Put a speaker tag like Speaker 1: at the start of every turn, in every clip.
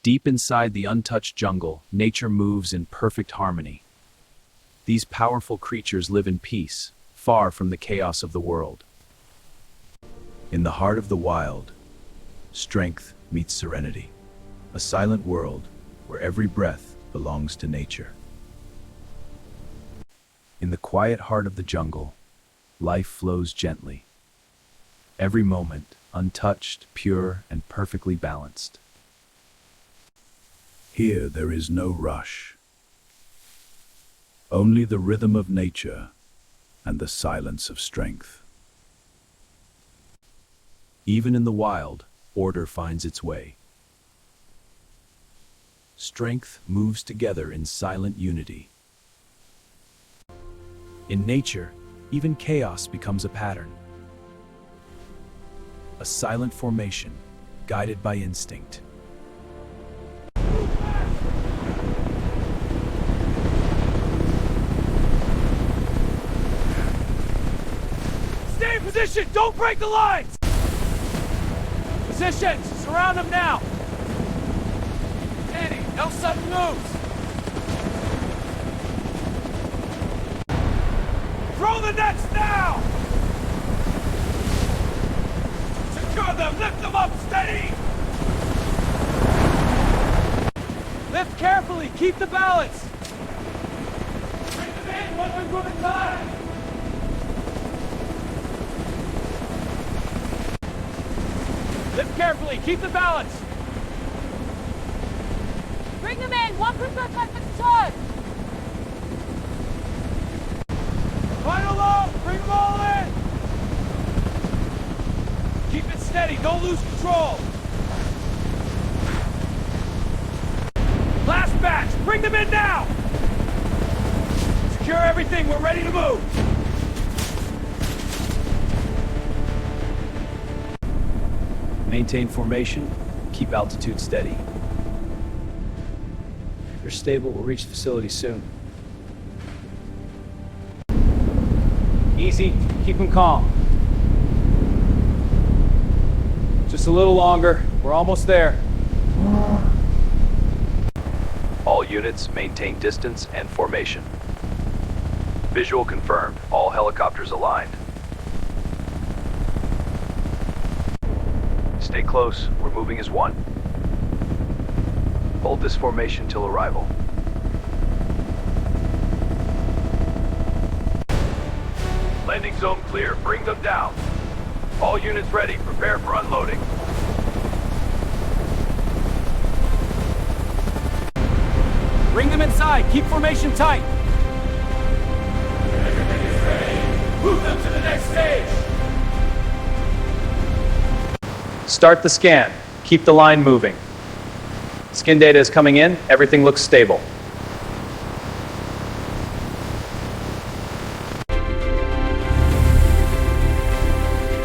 Speaker 1: Deep inside the untouched jungle, nature moves in perfect harmony. These powerful creatures live in peace, far from the chaos of the world. In the heart of the wild, strength meets serenity. A silent world where every breath belongs to nature. In the quiet heart of the jungle, life flows gently. Every moment untouched, pure, and perfectly balanced. Here there is no rush. Only the rhythm of nature and the silence of strength. Even in the wild, order finds its way. Strength moves together in silent unity. In nature, even chaos becomes a pattern. A silent formation, guided by instinct.
Speaker 2: Stay in position! Don't break the lines! Positions! Surround them now! Danny, no sudden moves! Throw the nets now! Secure them! Lift them up! Steady! Lift carefully! Keep the balance! Bring them in! One move at a time! Lift carefully! Keep the balance!
Speaker 3: Bring them in! One group at a time!
Speaker 2: Final load! Bring them all in! Keep it steady! Don't lose control! Last batch! Bring them in now! Secure everything! We're ready to move!
Speaker 1: Maintain formation, keep altitude steady. If you're stable, we'll reach the facility soon.
Speaker 2: Easy, keep them calm. Just a little longer, we're almost there.
Speaker 1: All units maintain distance and formation. Visual confirmed, all helicopters aligned. Stay close, we're moving as one. Hold this formation till arrival. Landing zone clear, bring them down. All units ready, prepare for unloading.
Speaker 2: Bring them inside, keep formation tight.
Speaker 4: Everything is ready. Move them to the next stage.
Speaker 2: Start the scan. Keep the line moving. Skin data is coming in. Everything looks stable.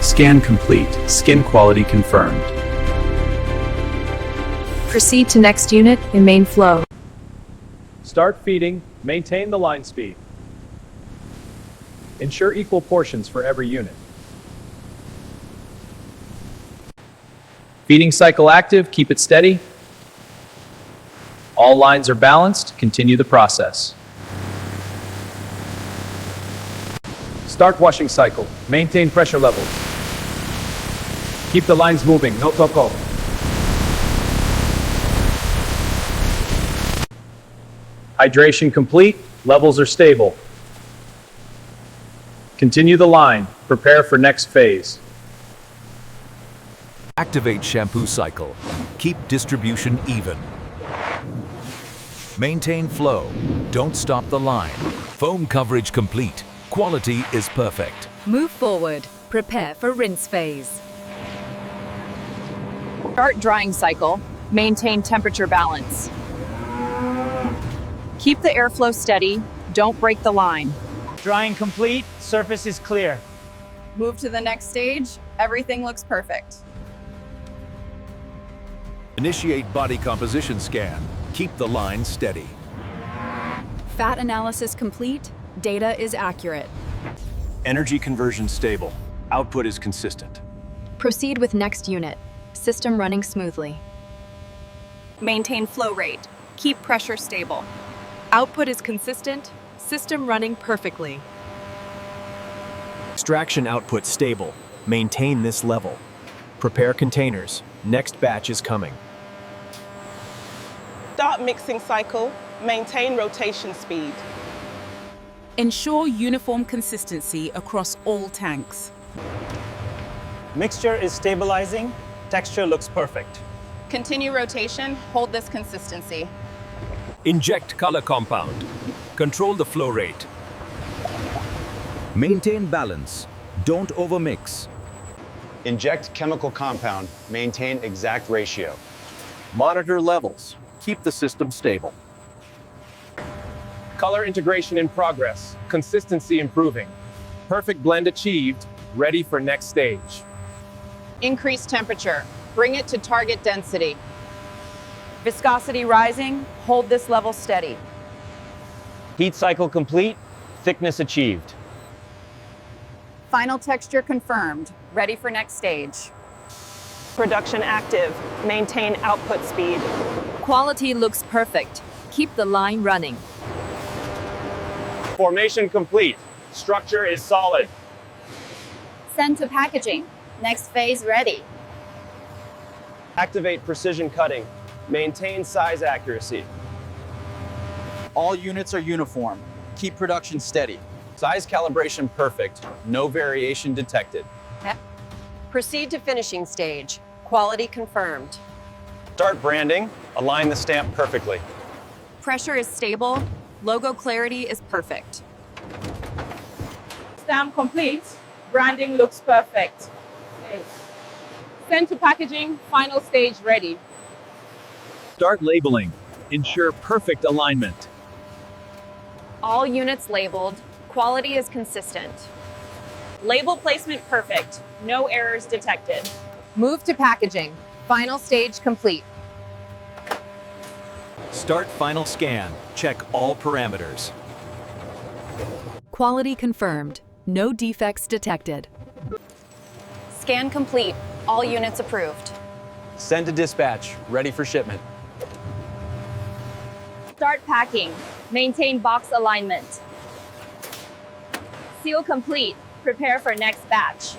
Speaker 1: Scan complete. Skin quality confirmed.
Speaker 3: Proceed to next unit in main flow.
Speaker 2: Start feeding. Maintain the line speed. Ensure equal portions for every unit. Feeding cycle active, keep it steady. All lines are balanced, continue the process. Start washing cycle, maintain pressure levels. Keep the lines moving, no toko. Hydration complete, levels are stable. Continue the line, prepare for next phase.
Speaker 5: Activate shampoo cycle. Keep distribution even. Maintain flow. Don't stop the line. Foam coverage complete. Quality is perfect.
Speaker 6: Move forward. Prepare for rinse phase.
Speaker 3: Start drying cycle. Maintain temperature balance. Keep the airflow steady. Don't break the line.
Speaker 7: Drying complete. Surface is clear.
Speaker 8: Move to the next stage. Everything looks perfect.
Speaker 5: Initiate body composition scan. Keep the line steady.
Speaker 6: Fat analysis complete. Data is accurate.
Speaker 9: Energy conversion stable. Output is consistent.
Speaker 6: Proceed with next unit. System running smoothly.
Speaker 3: Maintain flow rate. Keep pressure stable.
Speaker 10: Output is consistent, system running perfectly.
Speaker 9: Extraction output stable. Maintain this level. Prepare containers. Next batch is coming.
Speaker 11: Start mixing cycle. Maintain rotation speed.
Speaker 10: Ensure uniform consistency across all tanks.
Speaker 7: Mixture is stabilizing. Texture looks perfect.
Speaker 8: Continue rotation, hold this consistency.
Speaker 5: Inject color compound. Control the flow rate.
Speaker 12: Maintain balance. Don't overmix.
Speaker 13: Inject chemical compound. Maintain exact ratio.
Speaker 14: Monitor levels. Keep the system stable.
Speaker 2: Color integration in progress. Consistency improving. Perfect blend achieved. Ready for next stage.
Speaker 3: Increase temperature. Bring it to target density.
Speaker 10: Viscosity rising, hold this level steady.
Speaker 9: Heat cycle complete. Thickness achieved.
Speaker 3: Final texture confirmed. Ready for next stage.
Speaker 11: Production active. Maintain output speed.
Speaker 6: Quality looks perfect. Keep the line running.
Speaker 2: Formation complete. Structure is solid.
Speaker 8: Send to packaging. Next phase ready.
Speaker 9: Activate precision cutting. Maintain size accuracy.
Speaker 14: All units are uniform. Keep production steady. Size calibration perfect. No variation detected.
Speaker 10: Proceed to finishing stage. Quality confirmed.
Speaker 9: Start branding. Align the stamp perfectly.
Speaker 3: Pressure is stable. Logo clarity is perfect.
Speaker 11: Stamp complete. Branding looks perfect. Send to packaging. Final stage ready.
Speaker 1: Start labeling. Ensure perfect alignment.
Speaker 3: All units labeled. Quality is consistent. Label placement perfect. No errors detected. Move to packaging. Final stage complete.
Speaker 9: Start final scan. Check all parameters.
Speaker 6: Quality confirmed. No defects detected.
Speaker 3: Scan complete. All units approved.
Speaker 14: Send to dispatch. Ready for shipment.
Speaker 3: Start packing. Maintain box alignment. Seal complete. Prepare for next batch.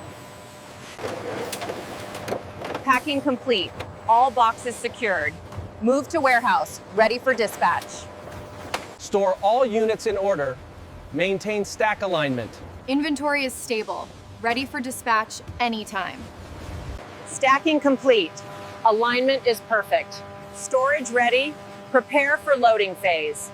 Speaker 3: Packing complete. All boxes secured. Move to warehouse. Ready for dispatch.
Speaker 2: Store all units in order. Maintain stack alignment.
Speaker 3: Inventory is stable. Ready for dispatch anytime. Stacking complete. Alignment is perfect. Storage ready. Prepare for loading phase.